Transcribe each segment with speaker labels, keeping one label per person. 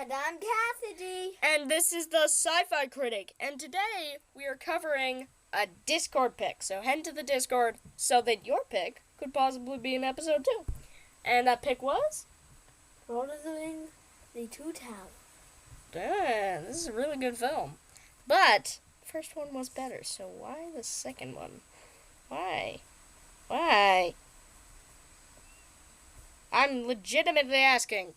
Speaker 1: And I'm Cassidy.
Speaker 2: And this is the Sci-Fi Critic. And today we are covering a Discord pick. So head to the Discord so that your pick could possibly be in episode 2. And that pick was?
Speaker 1: Lord of the Rings, The Two Towers.
Speaker 2: Damn, this is a really good film. But the first one was better. So why the second one? Why? I'm legitimately asking.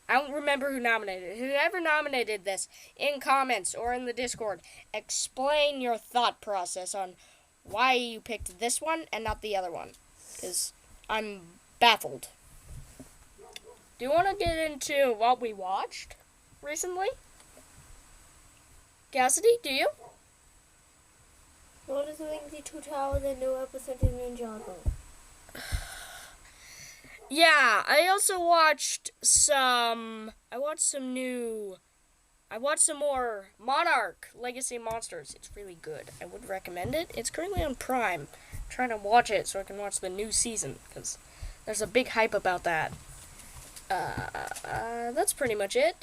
Speaker 2: I don't remember who nominated it. Whoever nominated this, in comments or in the Discord, explain your thought process on why you picked this one and not the other one. Because I'm baffled. Do you want to get into what we watched recently? Cassidy, do you?
Speaker 1: Lord of the Rings, The Two Towers, and new episode of Ninjago.
Speaker 2: Yeah, I also watched some more Monarch Legacy Monsters. It's really good. I would recommend it. It's currently on Prime. I'm trying to watch it so I can watch the new season because there's a big hype about that. That's pretty much it.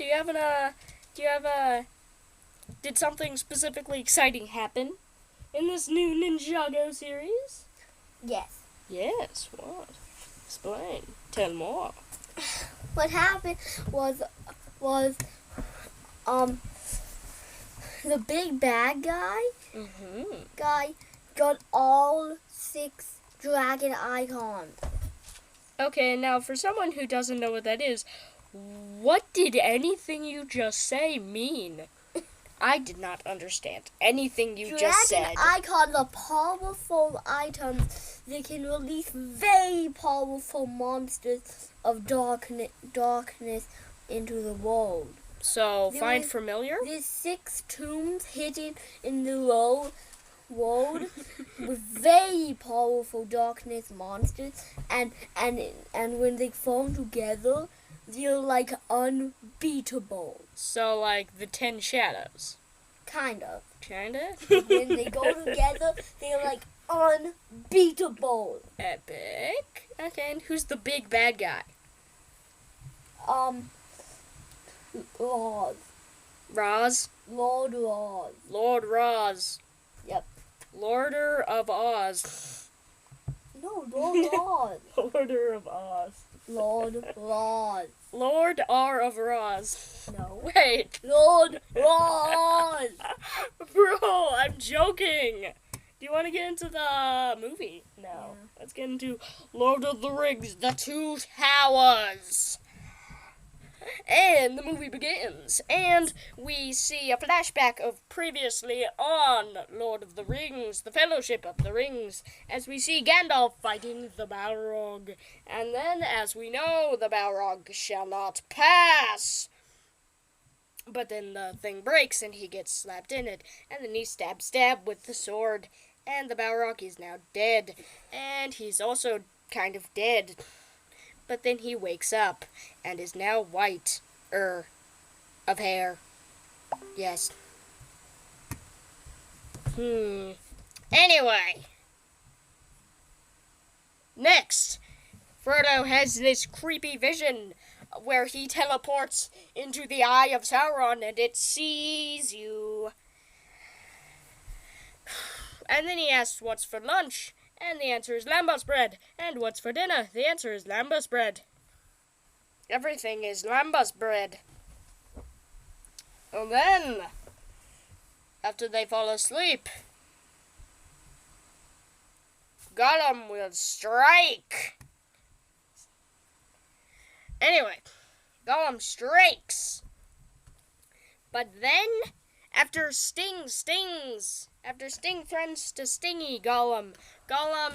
Speaker 2: Did something specifically exciting happen in this new Ninjago series?
Speaker 1: Yes.
Speaker 2: Yes, what? Explain. Tell more.
Speaker 1: What happened was the big bad guy got all 6 dragon icons.
Speaker 2: Okay, now for someone who doesn't know what that is, what did anything you just say mean? I did not understand anything you just said.
Speaker 1: Dragon icons are powerful items. They can release very powerful monsters of darkness into the world.
Speaker 2: So, find familiar?
Speaker 1: There's 6 tombs hidden in the world with very powerful darkness monsters, and when they form together, they're like unbeatable.
Speaker 2: So, like the 10 Shadows.
Speaker 1: Kind of.
Speaker 2: Kinda?
Speaker 1: When they go together, they're like unbeatable.
Speaker 2: Epic. Okay, and who's the big bad guy?
Speaker 1: Roz.
Speaker 2: Roz?
Speaker 1: Lord Roz.
Speaker 2: Lord Roz.
Speaker 1: Yep.
Speaker 2: Lorder of Oz.
Speaker 1: No, Lord Roz.
Speaker 2: Lorder of Oz.
Speaker 1: Lord Roz.
Speaker 2: Lord R of Roz.
Speaker 1: No.
Speaker 2: Wait.
Speaker 1: Lord Roz.
Speaker 2: Bro, I'm joking. Do you want to get into the movie? No.
Speaker 1: Yeah.
Speaker 2: Let's get into Lord of the Rings, The Two Towers. And the movie begins, and we see a flashback of previously on Lord of the Rings, the Fellowship of the Rings, as we see Gandalf fighting the Balrog. And then, as we know, the Balrog shall not pass. But then the thing breaks, and he gets slapped in it, and then he stab with the sword, and the Balrog is now dead, and he's also kind of dead. But then he wakes up and is now white of hair. Yes. Anyway. Next, Frodo has this creepy vision where he teleports into the Eye of Sauron and it sees you. And then he asks, what's for lunch? And the answer is lambas bread. And what's for dinner? The answer is lambas bread. Everything is lambas bread. And then, after they fall asleep, Gollum will strike. Anyway, Gollum strikes. But then, after Sting threatens to stingy Gollum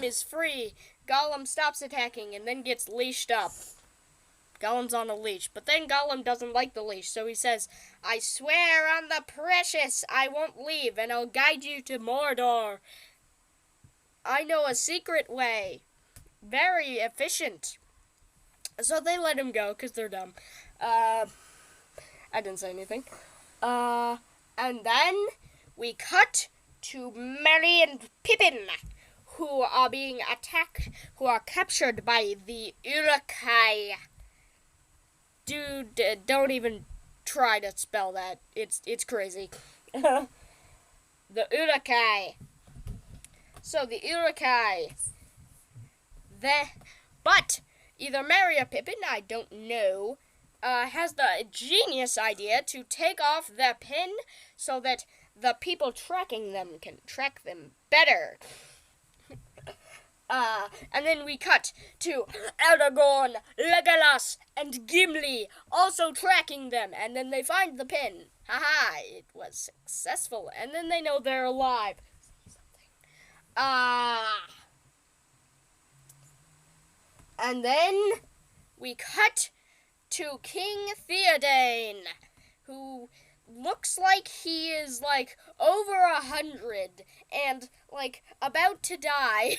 Speaker 2: is free. Gollum stops attacking and then gets leashed up. Gollum's on a leash, but then Gollum doesn't like the leash, so he says, I swear on the precious I won't leave, and I'll guide you to Mordor. I know a secret way. Very efficient. So they let him go, because they're dumb. I didn't say anything. And then we cut to Merry and Pippin, who are being attacked, who are captured by the Uruk-hai. Dude, don't even try to spell that. It's crazy. The Urukai. So the Urukai. But either Mary or Pippin, I don't know, has the genius idea to take off their pin so that the people tracking them can track them better. And then we cut to Aragorn, Legolas, and Gimli also tracking them. And then they find the pin. Haha, it was successful. And then they know they're alive. And then we cut to King Theoden, who looks like he is, like, over 100 and, like, about to die.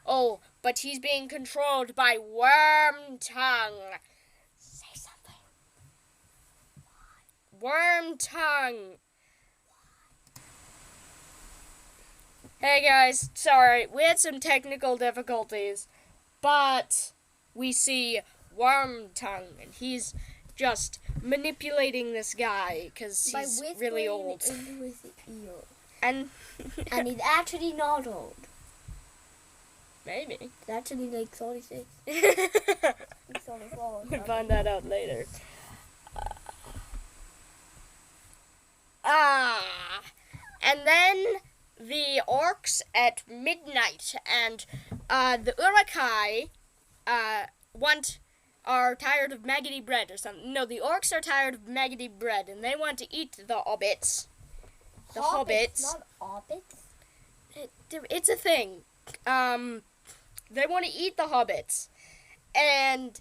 Speaker 2: Oh, but he's being controlled by Wormtongue. Say something. Wormtongue. Hey guys, sorry, we had some technical difficulties, but we see Wormtongue, and he's just manipulating this guy because he's really old.
Speaker 1: Into his ear.
Speaker 2: And
Speaker 1: he's actually not old.
Speaker 2: Maybe.
Speaker 1: He's actually like 36. He's 34.
Speaker 2: We'll find that out later. And then the orcs at midnight, and the Urukai are tired of maggoty bread or something. No, the orcs are tired of maggoty bread, and they want to eat the hobbits. The hobbits.
Speaker 1: Not hobbits.
Speaker 2: It's a thing. They want to eat the hobbits, and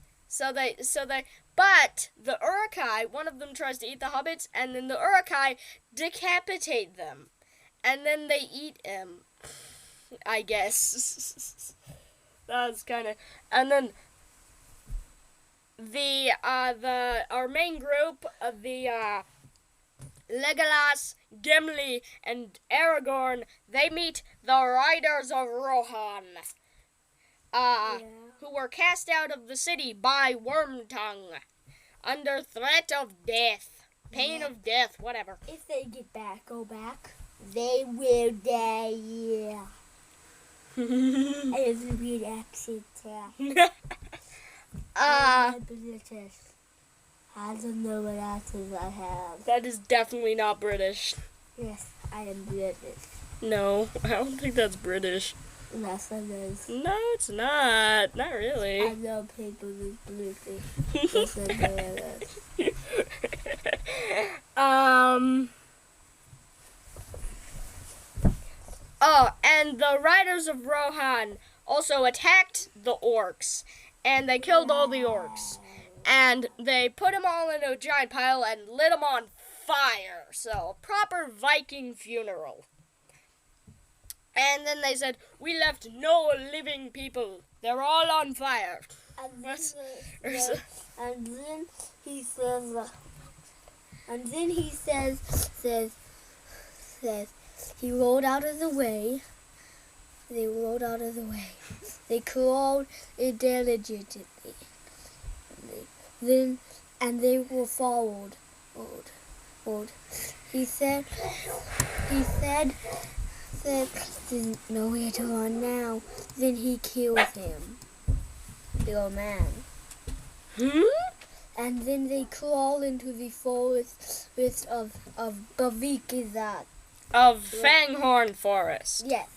Speaker 2: but the Urukai, one of them tries to eat the hobbits, and then the Urukai decapitate them, and then they eat him. I guess that's kind of, and then our main group of the Legolas, Gimli, and Aragorn, they meet the Riders of Rohan, who were cast out of the city by Wormtongue, under threat of death, pain of death, whatever.
Speaker 1: If they go back, they will die, yeah. It's a weird accent, I'm British. I don't know what accent I have.
Speaker 2: That is definitely not British.
Speaker 1: Yes, I am British.
Speaker 2: No, I don't think that's British.
Speaker 1: Yes, it is.
Speaker 2: No, it's not. Not really.
Speaker 1: I know people with British. Yes, I know it is.
Speaker 2: Oh, and the Riders of Rohan also attacked the orcs, and they killed all the orcs. And they put them all in a giant pile and lit them on fire. So, a proper Viking funeral. And then they said, we left no living people. They're all on fire.
Speaker 1: And then he says, he rolled out of the way. They rolled out of the way. They crawled diligently. And they were followed. He said, there's nowhere to run now. Then he killed him, the old man. And then they crawl into the forest of Bavik,
Speaker 2: Of Fanghorn Forest.
Speaker 1: Yes.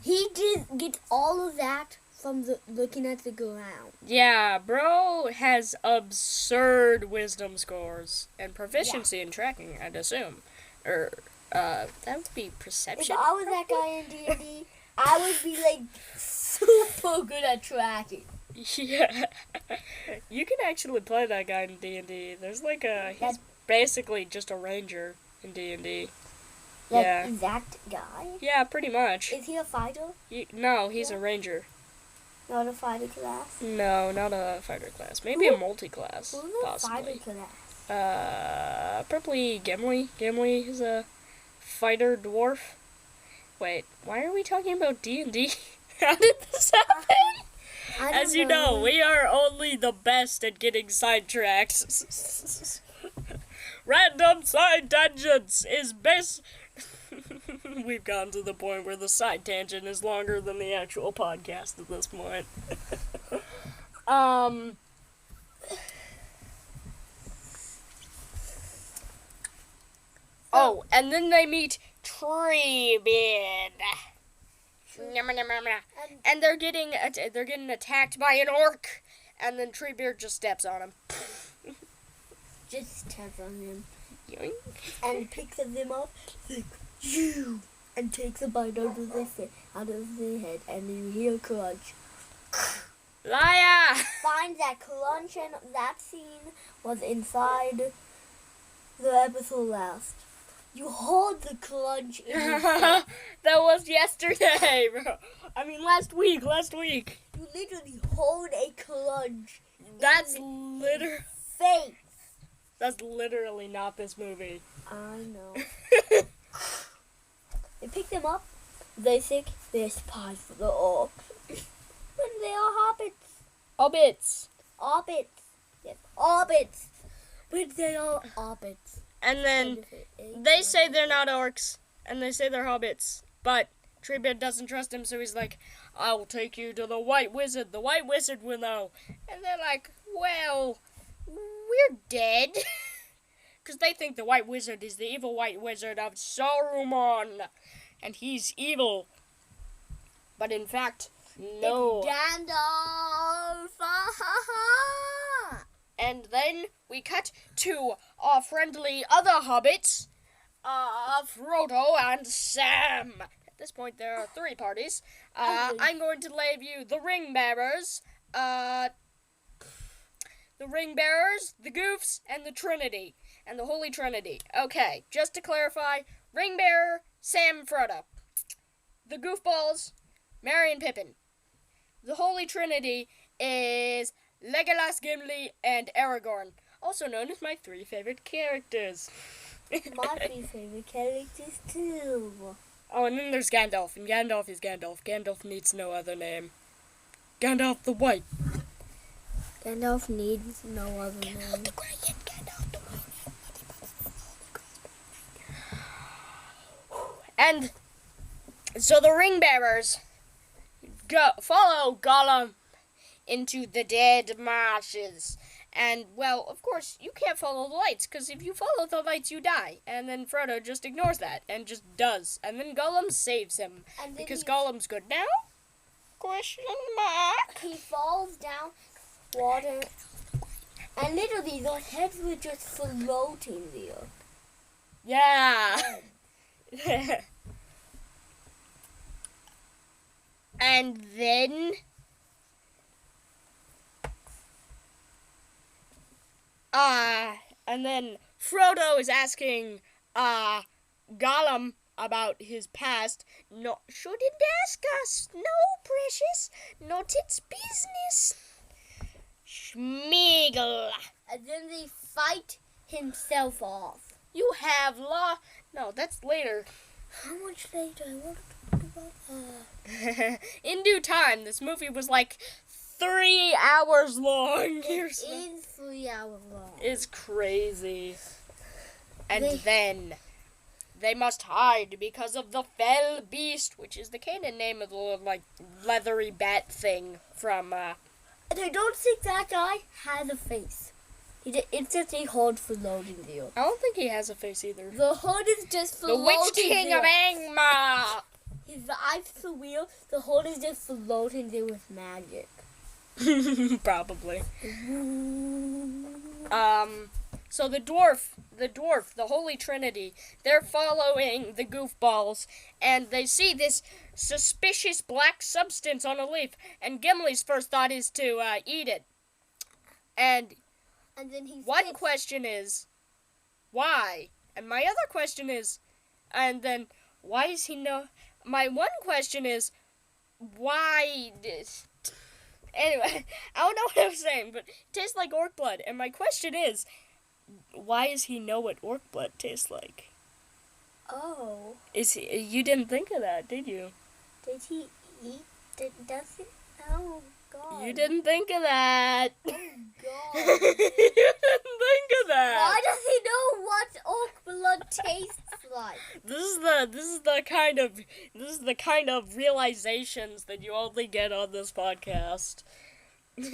Speaker 1: He did get all of that from looking at the ground.
Speaker 2: Yeah, bro has absurd wisdom scores and proficiency in tracking, I'd assume. That would be perception.
Speaker 1: If I was that guy in D&D, I would be like super good at tracking.
Speaker 2: Yeah. You can actually play that guy in D&D. There's like he's basically just a ranger in D&D. Yeah.
Speaker 1: That guy?
Speaker 2: Yeah, pretty much.
Speaker 1: Is he a fighter?
Speaker 2: No, he's a ranger.
Speaker 1: Not a fighter class?
Speaker 2: No, not a fighter class. Maybe a multi-class,
Speaker 1: Who's a
Speaker 2: possibly.
Speaker 1: fighter class?
Speaker 2: Probably Gimli. Gimli is a fighter dwarf. Wait, why are we talking about D&D? How did this happen?
Speaker 1: I
Speaker 2: As
Speaker 1: don't
Speaker 2: you know, we are only the best at getting sidetracks. Random side tangents is best. We've gotten to the point where the side tangent is longer than the actual podcast at this point. Oh, and then they meet Treebeard. And they're getting attacked by an orc, and then Treebeard just steps on him.
Speaker 1: Just steps on him.
Speaker 2: Yoink.
Speaker 1: And picks them up, like, you, and takes a bite out of their head, and you hear crunch.
Speaker 2: Liar!
Speaker 1: Find that crunch, and that scene was inside the episode last. You hold the crunch in your face.
Speaker 2: That was yesterday, bro. I mean, last week.
Speaker 1: You literally hold a crunch.
Speaker 2: That's
Speaker 1: Face.
Speaker 2: That's literally not this movie.
Speaker 1: I know. They pick them up. They think they're spies for the orc. When they are hobbits.
Speaker 2: Hobbits.
Speaker 1: Hobbits. Yes, hobbits. When they are hobbits.
Speaker 2: And then they say they're not orcs, and they say they're hobbits. But Treebeard doesn't trust him, so he's like, I will take you to the White Wizard. The White Wizard will know. And they're like, well, we're dead. Because they think the White Wizard is the evil White Wizard of Saruman. And he's evil. But in fact, no.
Speaker 1: It's Gandalf.
Speaker 2: And then we cut to our friendly other hobbits, Frodo and Sam. At this point, there are three parties. I'm going to label you the Ring Bearers, the Goofs, and the Trinity, and the Holy Trinity. Okay, just to clarify, Ring Bearer, Sam, Frodo. The Goofballs, Merry and Pippin. The Holy Trinity is Legolas, Gimli, and Aragorn, also known as my three favorite characters.
Speaker 1: My three favorite characters too.
Speaker 2: Oh, and then there's Gandalf, and Gandalf is Gandalf. Gandalf needs no other name. Gandalf the White.
Speaker 1: Gandalf needs no other name.
Speaker 2: Gandalf the Grey and Gandalf the White. And so the Ring Bearers follow Gollum into the dead marshes. And, well, of course, you can't follow the lights, because if you follow the lights, you die. And then Frodo just ignores that, and just does. And then Gollum saves him, because Gollum's good now? Question mark.
Speaker 1: He falls down water, and literally their heads were just floating there.
Speaker 2: Yeah. And then Frodo is asking Gollum about his past. No, shouldn't ask us. No, precious. Not its business. Schmeagol.
Speaker 1: And then they fight himself off.
Speaker 2: You have No, that's later.
Speaker 1: How much later? I want to talk about that.
Speaker 2: In due time. This movie was like 3 hours long.
Speaker 1: It is 3 hours long.
Speaker 2: It's crazy. And then they must hide because of the fell beast, which is the canon name of the like leathery bat thing from
Speaker 1: And I don't think that guy has a face. It's just a hood floating there.
Speaker 2: I don't think he has a face either.
Speaker 1: The hood is just floating
Speaker 2: The Witch King
Speaker 1: there.
Speaker 2: of Angmar.
Speaker 1: His eyes so weird. The hood is just floating there with magic.
Speaker 2: Probably. So the dwarf, the Holy Trinity, they're following the goofballs, and they see this suspicious black substance on a leaf, and Gimli's first thought is to eat it. And
Speaker 1: then
Speaker 2: one question is, why? And my other question is, and then, why is he no... My one question is, why... Anyway, I don't know what I was saying, but it tastes like orc blood. And my question is, why does he know what orc blood tastes like?
Speaker 1: Oh.
Speaker 2: You didn't think of that, did you?
Speaker 1: Did he eat Does it? Oh, God.
Speaker 2: You didn't think of that.
Speaker 1: Oh, God.
Speaker 2: You didn't think of that.
Speaker 1: Why does he know what oak blood tastes like?
Speaker 2: This is the kind of realizations that you only get on this podcast.
Speaker 1: Does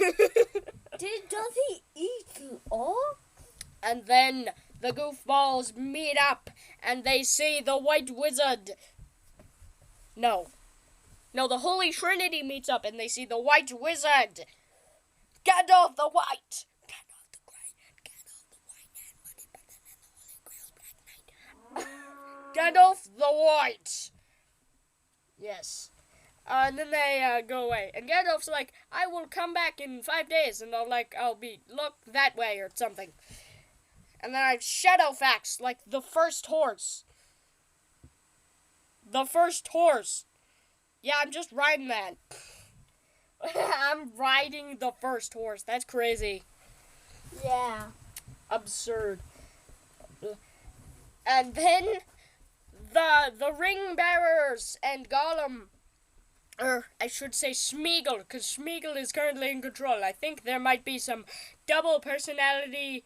Speaker 1: he eat all?
Speaker 2: And then the goofballs meet up and they see the White Wizard. No, the Holy Trinity meets up and they see the White Wizard. Gandalf the White. Gandalf the White, and Money, but then the Holy Grail's Black Knight. Gandalf the White. Yes. And then they go away. And Gandalf's like, I will come back in 5 days. And I'll be, look that way or something. And then I have Shadowfax, like the first horse. The first horse. Yeah, I'm just riding that. I'm riding the first horse. That's crazy.
Speaker 1: Yeah.
Speaker 2: Absurd. And then the ring bearers and Gollum, or I should say Smeagol, because Smeagol is currently in control. I think there might be some double personality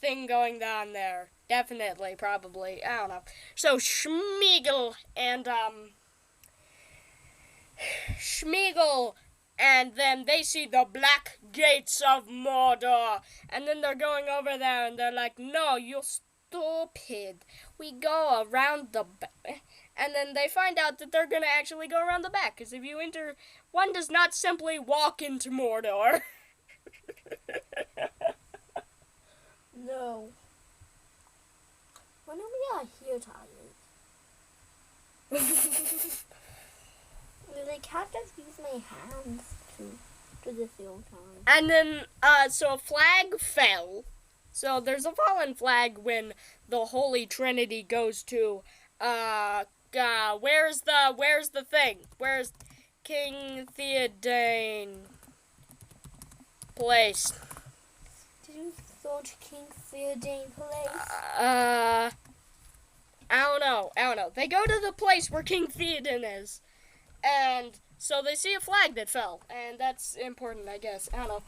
Speaker 2: thing going on there. Definitely, probably. I don't know. So Smeagol and then they see the black gates of Mordor. And then they're going over there and they're like, no, you're stupid. We go around the back. And then they find out that they're going to actually go around the back. Because if you enter, one does not simply walk into Mordor.
Speaker 1: No. When we are here, tired. I can't just use my hands to the field time.
Speaker 2: And then, so a flag fell. So there's a fallen flag when the Holy Trinity goes to, where's the thing? Where's King Theoden place?
Speaker 1: Did you go to King Theoden place?
Speaker 2: I don't know. They go to the place where King Theoden is. And so they see a flag that fell. And that's important, I guess. I don't know.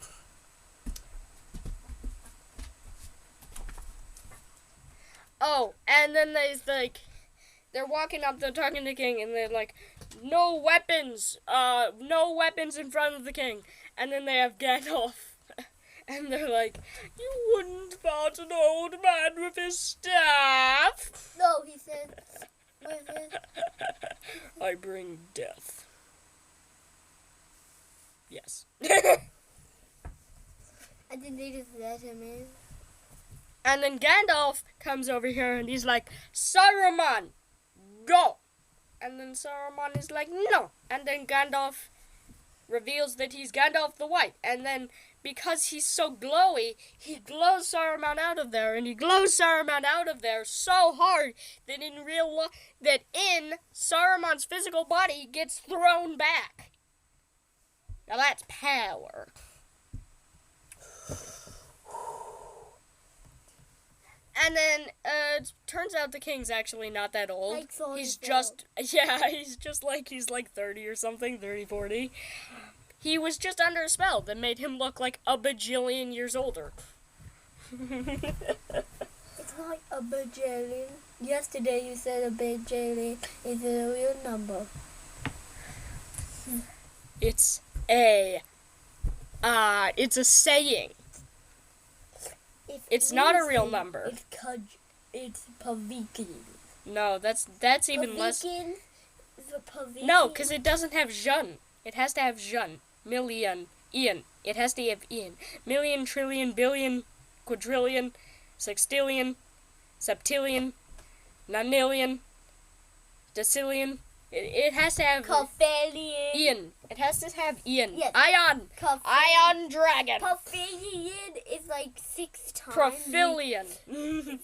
Speaker 2: Oh, and then they're walking up, they're talking to the king, and they're like, no weapons in front of the king. And then they have Gandalf. And they're like, you wouldn't fight an old man with his staff.
Speaker 1: No, he said, with it.
Speaker 2: I bring death. Yes.
Speaker 1: I think they just let him in.
Speaker 2: And then Gandalf comes over here and he's like, Saruman, go. And then Saruman is like, no. And then Gandalf reveals that he's Gandalf the White. And then because he's so glowy, he glows Saruman out of there. And he glows Saruman out of there so hard that in Saruman's physical body, he gets thrown back. Now that's power. And then it turns out the king's actually not that old. He's like 30 or something, 30, 40. He was just under a spell that made him look like a bajillion years older.
Speaker 1: It's not a bajillion. Yesterday you said a bajillion is a real number.
Speaker 2: It's a saying. It's not a real number.
Speaker 1: It's Pavikin.
Speaker 2: No, that's even less.
Speaker 1: The Pavikin.
Speaker 2: No, because it doesn't have Jun. It has to have Jun. Million. Ian. It has to have Ian. Million, trillion, billion, quadrillion, sextillion, septillion, nonillion, decillion. It has to have
Speaker 1: Cophelion.
Speaker 2: Ian. It has to have Ian.
Speaker 1: Yes.
Speaker 2: Ion. Ion dragon.
Speaker 1: Cophelion is like 6 times.
Speaker 2: Profillion.
Speaker 1: The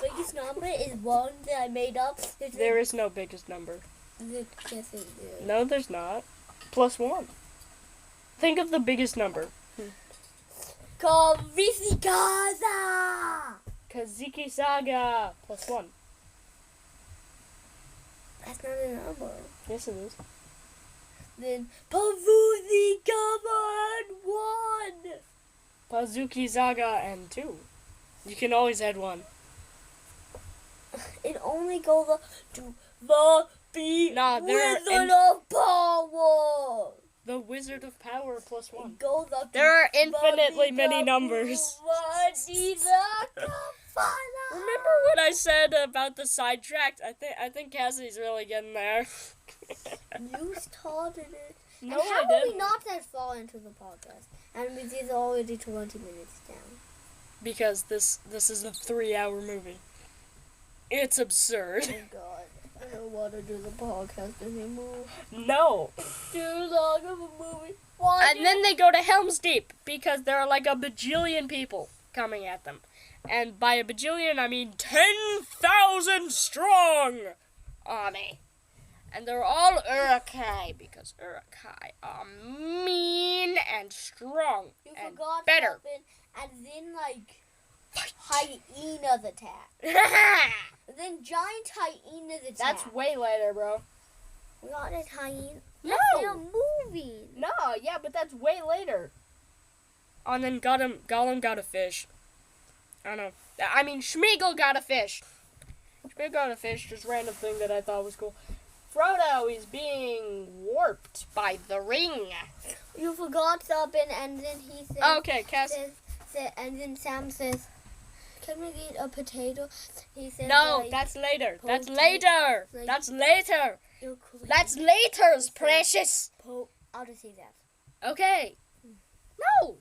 Speaker 1: biggest number is 1 that I made up.
Speaker 2: There is no biggest number.
Speaker 1: Yes, it is.
Speaker 2: No, there's not. +1. Think of the biggest number.
Speaker 1: Kavizikaza!
Speaker 2: Kaziki Saga. +1.
Speaker 1: That's not a number.
Speaker 2: Yes, it is.
Speaker 1: Then Pavuzi Gama and 1.
Speaker 2: Pazuki Zaga and 2. You can always add 1.
Speaker 1: It only goes up to the Wizard of Power.
Speaker 2: The Wizard of Power plus 1.
Speaker 1: It goes up
Speaker 2: There are
Speaker 1: to
Speaker 2: infinitely many numbers. Remember what I said about the sidetracked? I think Cassidy's really getting there.
Speaker 1: You started it.
Speaker 2: No,
Speaker 1: and how
Speaker 2: I didn't.
Speaker 1: are we not that far into the podcast? And it is already 20 minutes down.
Speaker 2: Because this is a 3-hour movie. It's absurd.
Speaker 1: Oh God, I don't want to do the podcast anymore.
Speaker 2: No.
Speaker 1: Too long of a movie.
Speaker 2: And then they go to Helm's Deep because there are like a bajillion people coming at them. And by a bajillion, I mean 10,000 strong army. And they're all Urukai because Urukai are mean and strong
Speaker 1: You
Speaker 2: and
Speaker 1: forgot
Speaker 2: better.
Speaker 1: something, and then hyenas attack. Then giant hyenas attack.
Speaker 2: That's way later, bro.
Speaker 1: Not as hyena.
Speaker 2: No.
Speaker 1: That's in a movie.
Speaker 2: No, yeah, but that's way later. Oh, and then Gollum got a fish. I don't know. I mean, Schmeagol got a fish. Schmeagol got a fish, just random thing that I thought was cool. Frodo is being warped by the ring.
Speaker 1: You forgot something, and then he says...
Speaker 2: Okay, Cass.
Speaker 1: And then Sam says, can we get a potato? He says,
Speaker 2: No, that's later. That's later.
Speaker 1: Like,
Speaker 2: That's later.
Speaker 1: you're crazy.
Speaker 2: That's later's, precious.
Speaker 1: I'll just say that.
Speaker 2: Okay. No.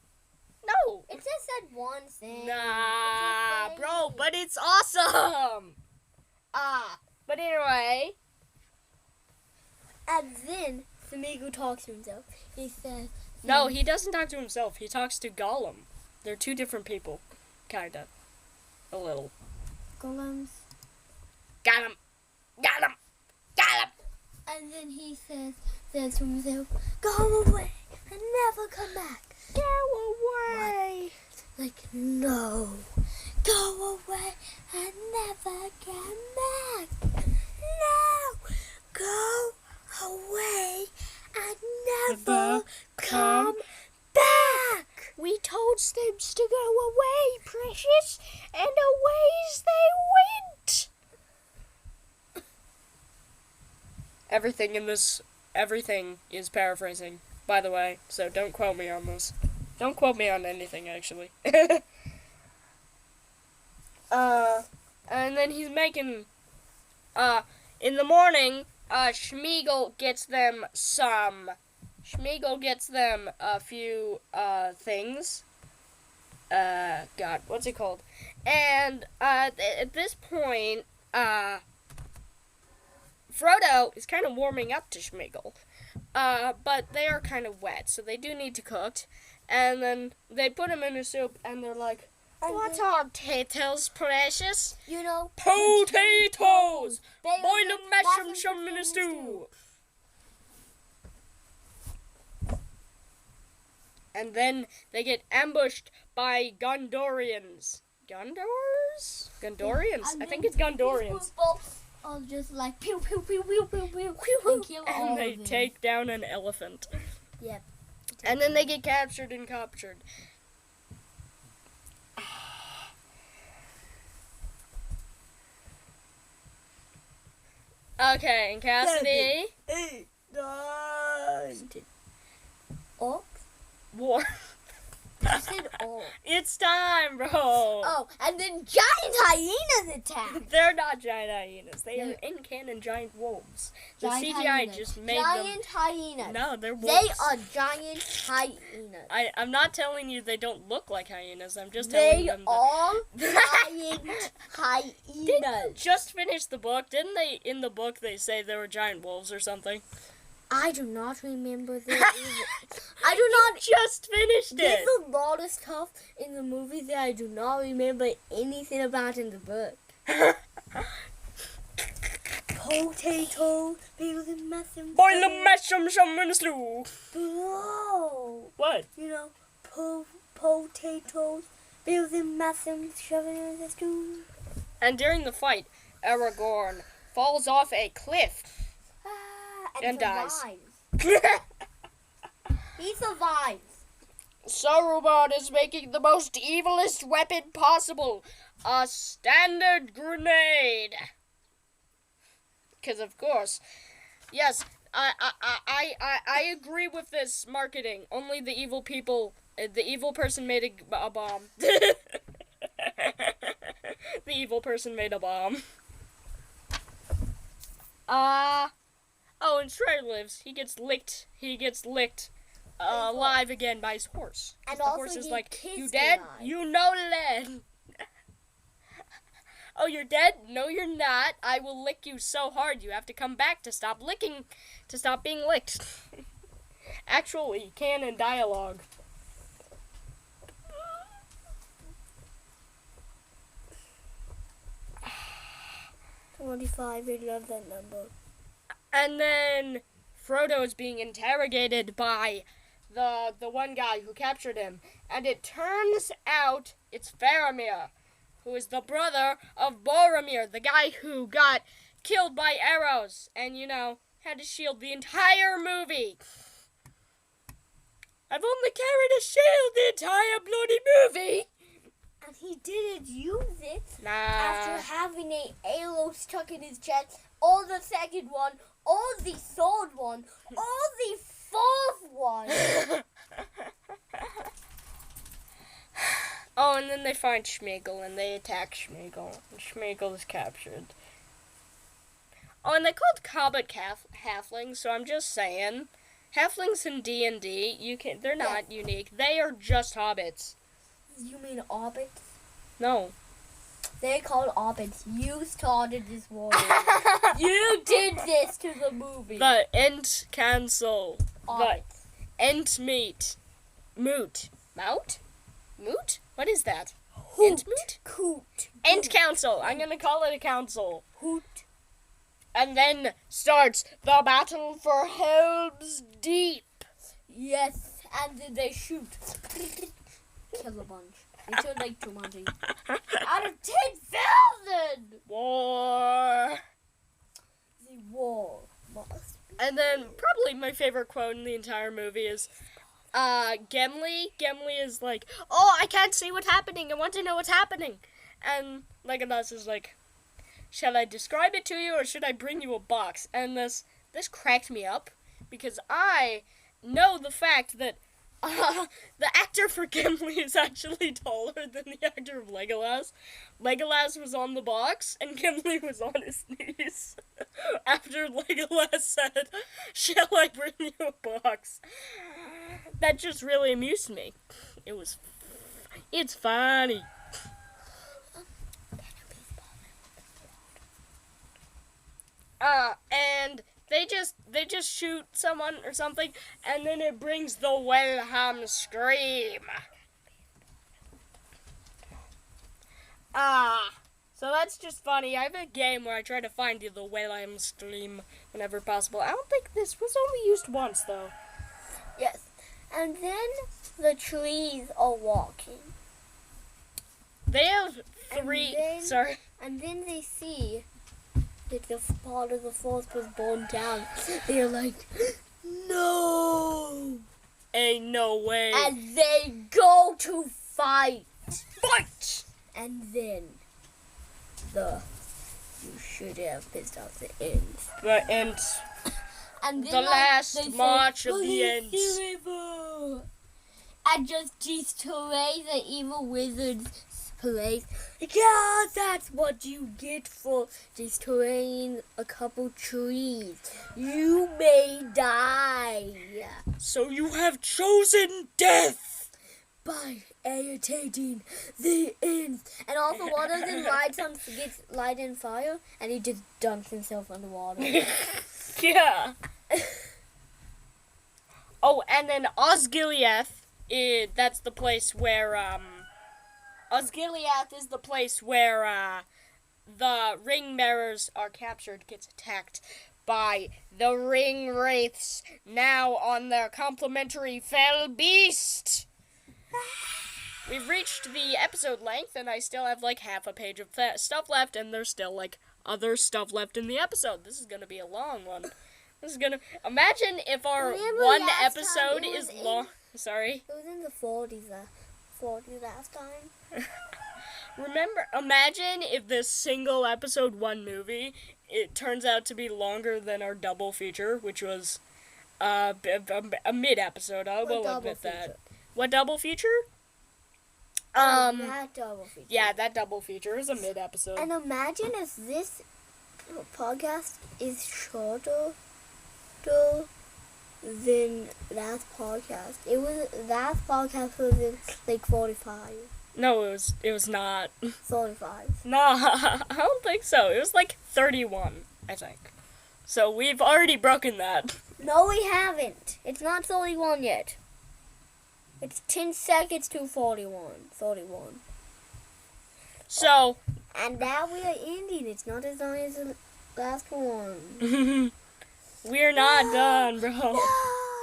Speaker 2: No.
Speaker 1: It just said one thing.
Speaker 2: Nah, bro, but it's awesome. But anyway.
Speaker 1: And then Smeagol talks to himself. He says...
Speaker 2: No, he doesn't talk to himself. He talks to Gollum. They're two different people. Kinda. A little.
Speaker 1: Gollum's...
Speaker 2: Got him. Got him. Got him.
Speaker 1: And then he says to himself, go away and never come back.
Speaker 2: Go away.
Speaker 1: Like, no. Go away and never come back. No. Go away and never come back.
Speaker 2: We told Snips to go away, precious, and away they went. Everything is paraphrasing, by the way, so don't quote me on this. Don't quote me on anything, actually. And then he's making, in the morning, Schmeagol gets them a few, things. God, what's it called? And, at this point, Frodo is kind of warming up to Schmeagol. But they are kind of wet, so they do need to cook. And then they put him in a soup, and they're like, what are potatoes, precious?
Speaker 1: You know,
Speaker 2: Potatoes! Boil them, mash them, shove them in a stew. And then they get ambushed by Gondorians. Gondors? Gondorians? I think it's Gondorians.
Speaker 1: All just like pew pew pew pew pew pew pew and kill all
Speaker 2: And they
Speaker 1: of them.
Speaker 2: take down an elephant.
Speaker 1: Yep.
Speaker 2: And then they get captured and captured. Okay, and Cassidy.
Speaker 1: 8, 9. Orcs?
Speaker 2: War.
Speaker 1: You said orcs.
Speaker 2: It's time, bro.
Speaker 1: Oh, and then giant hyenas attack.
Speaker 2: They're not giant hyenas. They are in-canon giant wolves. The
Speaker 1: Giant
Speaker 2: CGI
Speaker 1: hyenas.
Speaker 2: just made
Speaker 1: Giant hyenas.
Speaker 2: No, they're wolves.
Speaker 1: They are giant hyenas.
Speaker 2: I'm not telling you they don't look like hyenas. I'm just telling
Speaker 1: They
Speaker 2: them
Speaker 1: are giant hyenas.
Speaker 2: Didn't just finish the book. Didn't they, in the book, they say there were giant wolves or something?
Speaker 1: I do not remember this. I do not.
Speaker 2: Just finished
Speaker 1: There's
Speaker 2: it.
Speaker 1: a lot of stuff in the movie that I do not remember anything about in the book. Potatoes, boil them, mash them.
Speaker 2: Boil them, mash them, shove them in a stew.
Speaker 1: Bro.
Speaker 2: What?
Speaker 1: You know, potatoes, boil them, mash them, shove them in the stew.
Speaker 2: And during the fight, Aragorn falls off a cliff. And dies.
Speaker 1: survives. He survives.
Speaker 2: Sorobot is making the most evilest weapon possible. A standard grenade. Because of course, yes, I agree with this marketing. Only the evil person made a bomb. The evil person made a bomb. Oh, and Shredder lives. He gets licked alive again by his horse.
Speaker 1: And
Speaker 2: the
Speaker 1: also
Speaker 2: horse is
Speaker 1: he
Speaker 2: like,
Speaker 1: kissed
Speaker 2: "You dead?
Speaker 1: alive.
Speaker 2: You know lead." Oh, you're dead? No, you're not. I will lick you so hard you have to come back to stop being licked. Actually, canon dialogue.
Speaker 1: $25. I love that number.
Speaker 2: And then Frodo is being interrogated by the one guy who captured him, and it turns out it's Faramir, who is the brother of Boromir, the guy who got killed by arrows and, had to shield the entire movie. I've only carried a shield the entire bloody movie.
Speaker 1: And he didn't use it
Speaker 2: Nah.
Speaker 1: after having an arrow stuck in his chest, or the second one, or the third one, or the fourth one.
Speaker 2: Oh, and then they find Schmeagol, and they attack Schmeagol, and Schmeagol is captured. Oh, and they called Cobbit halflings, so I'm just saying, halflings in D&D, they're not unique. They are just hobbits.
Speaker 1: You mean orbits?
Speaker 2: No.
Speaker 1: They're called orbits. You started this war. You did this to the movie.
Speaker 2: The Ent Cancel.
Speaker 1: Orbits.
Speaker 2: The Ent Meet. Moot. Mout? Moot? What is that?
Speaker 1: Hoot.
Speaker 2: Ent Moot?
Speaker 1: Coot.
Speaker 2: Ent Council. I'm gonna call it a council.
Speaker 1: Hoot.
Speaker 2: And then starts the battle for Helm's Deep.
Speaker 1: Yes, and then they shoot. Kill a bunch. Until like 200. Out of 10,000!
Speaker 2: War.
Speaker 1: The war must be.
Speaker 2: And then probably my favorite quote in the entire movie is Gimli. Gimli is like, "Oh, I can't see what's happening. I want to know what's happening." And Legolas is like, "Shall I describe it to you, or should I bring you a box?" And this cracked me up because I know the fact that the actor for Gimli is actually taller than the actor of Legolas. Legolas was on the box, and Gimli was on his knees. After Legolas said, "Shall I bring you a box?" That just really amused me. It's funny. And they just shoot someone or something, and then it brings the Wilhelm scream. So that's just funny. I have a game where I try to find the Wilhelm scream whenever possible. I don't think this was only used once, though.
Speaker 1: Yes. And then the trees are walking.
Speaker 2: They have three... Sorry.
Speaker 1: And then they see that the part of the forest was burned down. They're like, no!
Speaker 2: Ain't no way.
Speaker 1: And they go to fight.
Speaker 2: Fight!
Speaker 1: And then you should have pissed off the ends.
Speaker 2: The ends.
Speaker 1: And then
Speaker 2: The last
Speaker 1: they
Speaker 2: march
Speaker 1: say,
Speaker 2: of the ends.
Speaker 1: River. And just destroy the evil wizard's place. Yeah, that's what you get for destroying a couple trees. You may die.
Speaker 2: So you have chosen death.
Speaker 1: By irritating the ends. And also one of them gets light in fire and he just dunks himself underwater.
Speaker 2: Yeah. Oh, and then Osgiliath, that's the place where, Osgiliath is the place where, the ring bearers are captured, gets attacked by the ring wraiths, now on their complimentary fell beast. We've reached the episode length, and I still have like half a page of stuff left, and there's still like other stuff left in the episode. This is gonna be a long one. This is gonna... Imagine if our
Speaker 1: Remember
Speaker 2: one
Speaker 1: last
Speaker 2: episode
Speaker 1: time it was
Speaker 2: is long... Sorry?
Speaker 1: It was in the 40s last time.
Speaker 2: Imagine if this single episode one movie, it turns out to be longer than our double feature, which was a mid-episode. I will admit that. What double feature?
Speaker 1: That double feature.
Speaker 2: Yeah, that double feature is a mid-episode.
Speaker 1: And imagine if this podcast is shorter than that podcast. That podcast was in like 45.
Speaker 2: No, it was not.
Speaker 1: 45.
Speaker 2: No, I don't think so. It was like 31, I think. So we've already broken that.
Speaker 1: No, we haven't. It's not 31 yet. It's 10 seconds to 41. 31.
Speaker 2: So...
Speaker 1: And now we are ending. It's not as long as the last one.
Speaker 2: We're not done, bro.
Speaker 1: No.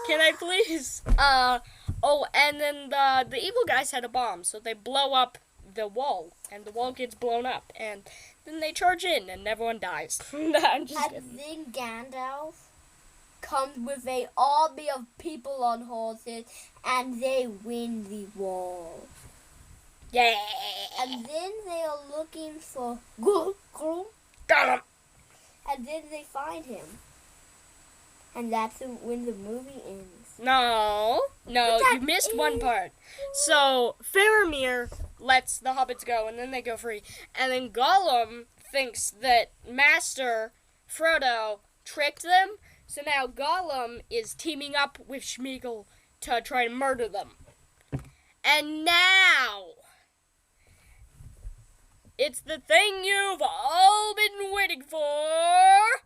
Speaker 2: Can I please? Oh, and then the evil guys had a bomb, so they blow up the wall, and the wall gets blown up, and then they charge in, and everyone dies. I'm just kidding.
Speaker 1: And then Gandalf comes with an army of people on horses, and they win the war.
Speaker 2: Yeah.
Speaker 1: And then they are looking for Gru,
Speaker 2: Got him.
Speaker 1: and then they find him. And that's when the movie ends.
Speaker 2: No, you missed one part. So, Faramir lets the hobbits go, and then they go free. And then Gollum thinks that Master Frodo tricked them, so now Gollum is teaming up with Sméagol to try to murder them. And now, it's the thing you've all been waiting for.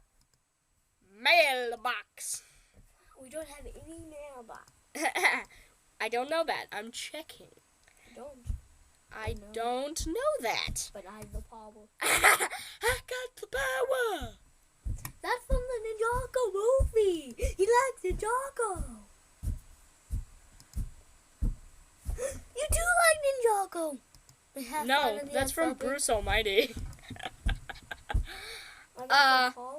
Speaker 2: Mailbox.
Speaker 1: We don't have any mailbox.
Speaker 2: I don't know that. I'm checking. I don't know that.
Speaker 1: But I have the power.
Speaker 2: I got the power.
Speaker 1: That's from the Ninjago movie. He likes Ninjago. You do like Ninjago.
Speaker 2: No, that's from Bruce Almighty.
Speaker 1: I got the power.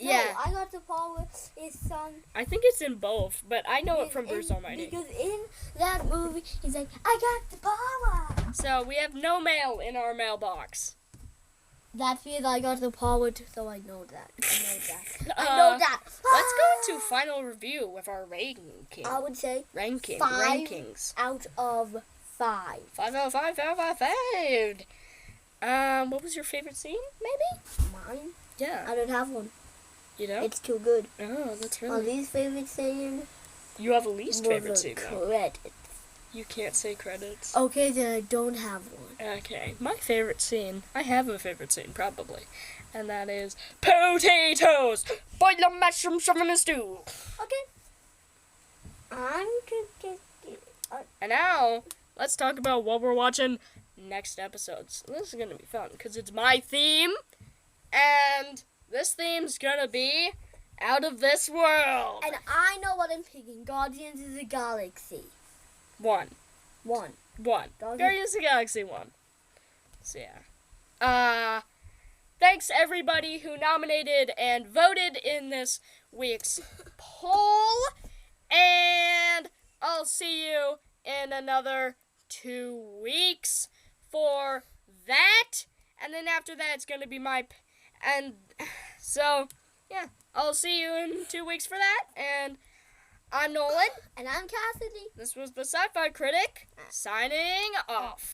Speaker 2: Yeah.
Speaker 1: No, I got the power. His son.
Speaker 2: I think it's in both, but I know it from Bruce Almighty.
Speaker 1: Because in that movie, he's like, I got the power.
Speaker 2: So we have no mail in our mailbox.
Speaker 1: That's because I got the power, so I know that. I know that.
Speaker 2: Let's go into final review with our ranking.
Speaker 1: I would say
Speaker 2: rankings.
Speaker 1: out of 5.
Speaker 2: 5 out of 5, 5 out of 5. What was your favorite scene, maybe?
Speaker 1: Mine?
Speaker 2: Yeah.
Speaker 1: I don't have one.
Speaker 2: You know?
Speaker 1: It's too good.
Speaker 2: Oh, that's
Speaker 1: My
Speaker 2: really...
Speaker 1: least favorite scene
Speaker 2: You have a least favorite
Speaker 1: was
Speaker 2: scene,
Speaker 1: a
Speaker 2: though.
Speaker 1: credit.
Speaker 2: You can't say credits.
Speaker 1: Okay, then I don't have one.
Speaker 2: Okay. My favorite scene, I have a favorite scene, probably. And that is potatoes! Boil the mushrooms from a stew!
Speaker 1: Okay. I'm just...
Speaker 2: And now, let's talk about what we're watching next episodes. This is going to be fun, because it's my theme, and this theme's going to be Out of This World.
Speaker 1: And I know what I'm picking. Guardians of the Galaxy.
Speaker 2: One. Guardians of the Galaxy 1. So, yeah. Thanks, everybody who nominated and voted in this week's poll, and I'll see you in another 2 weeks for that, and then after that it's going to be and so, yeah, I'll see you in 2 weeks for that, and I'm Nolan.
Speaker 1: And I'm Cassidy.
Speaker 2: This was the Sci-Fi Critic, signing off.